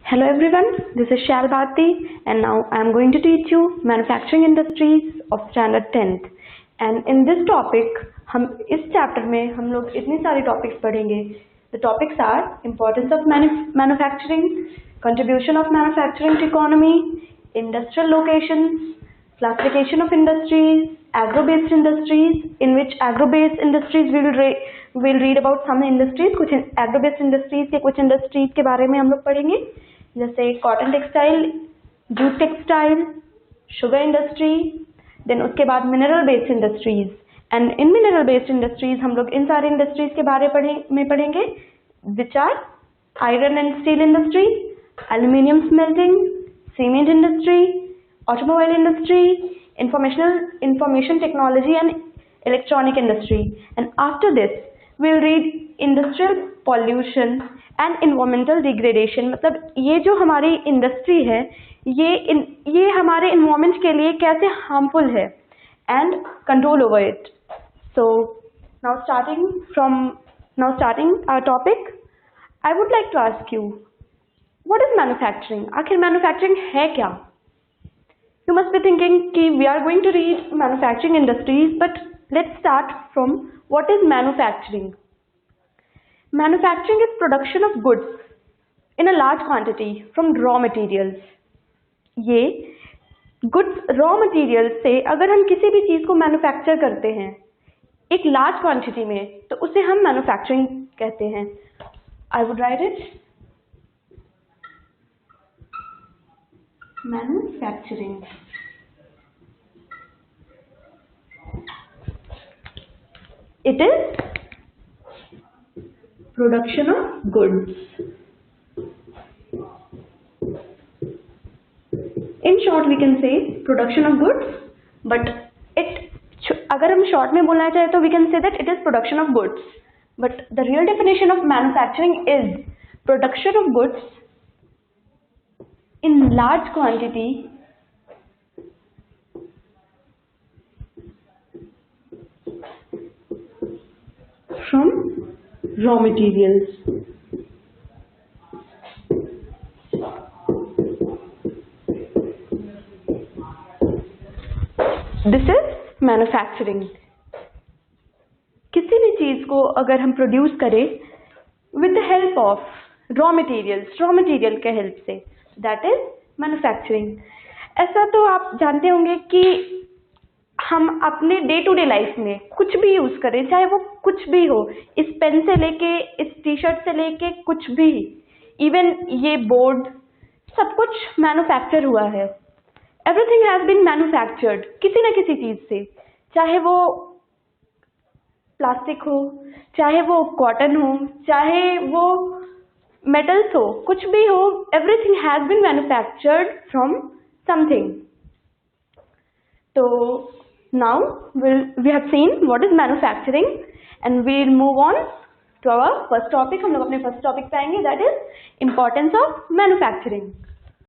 Hello everyone, this is Shal Bharti and now I am going to teach you manufacturing industries of standard 10th and in this topic हम इस chapter में हम लोग इतनी सारी topics पढ़ेंगे. The topics are importance of manufacturing, contribution of manufacturing to economy, industrial locations, classification of industries, agro-based industries, in which agro-based industries we will read about some industries. कुछ agro-based industries के कुछ industries के बारे में हम लोग पढ़ेंगे, जैसे cotton textile, jute textile, sugar industry, then उसके बाद mineral based industries. And in mineral based industries हम लोग इन सारे इंडस्ट्रीज के बारे में पढ़ेंगे which are iron and steel industry, aluminium smelting, cement industry, automobile industry, information technology and electronic industry. And after this we'll read industrial pollution and environmental degradation. मतलब ये जो हमारी इंडस्ट्री है ये हमारे environment के लिए कैसे harmful है and control over it. So now starting our topic, I would like to ask you, what is manufacturing? आखिर manufacturing है क्या? You must be thinking कि we are going to read manufacturing industries, but let's start from what is manufacturing. Manufacturing is production of goods in a large quantity from raw materials. ये goods raw materials से अगर हम किसी भी चीज को manufacture करते हैं एक large quantity में, तो उसे हम manufacturing कहते हैं. I would write it. Manufacturing. It is production of goods. In short we can say production of goods, but अगर हम short में बोलना चाहे तो we can say that it is production of goods, but the real definition of manufacturing is production of goods in large quantity from raw materials. This is manufacturing. किसी भी चीज को अगर हम प्रोड्यूस करें with the help of raw material के help से, that is manufacturing. ऐसा तो आप जानते होंगे कि हम अपने डे टू डे लाइफ में कुछ भी यूज करें, चाहे वो कुछ भी हो, इस पेन से लेके इस टी शर्ट से लेके कुछ भी, इवन ये बोर्ड, सब कुछ मैन्युफैक्चर हुआ है. एवरीथिंग हैज बीन मैन्युफैक्चर्ड किसी न किसी चीज से, चाहे वो प्लास्टिक हो, चाहे वो कॉटन हो, चाहे वो मेटल्स हो, कुछ भी हो, everything has been manufactured from something. So now we have seen what is manufacturing and we'll move on to our first topic. हम लोग अपने first topic पे आएंगे, that is importance of manufacturing.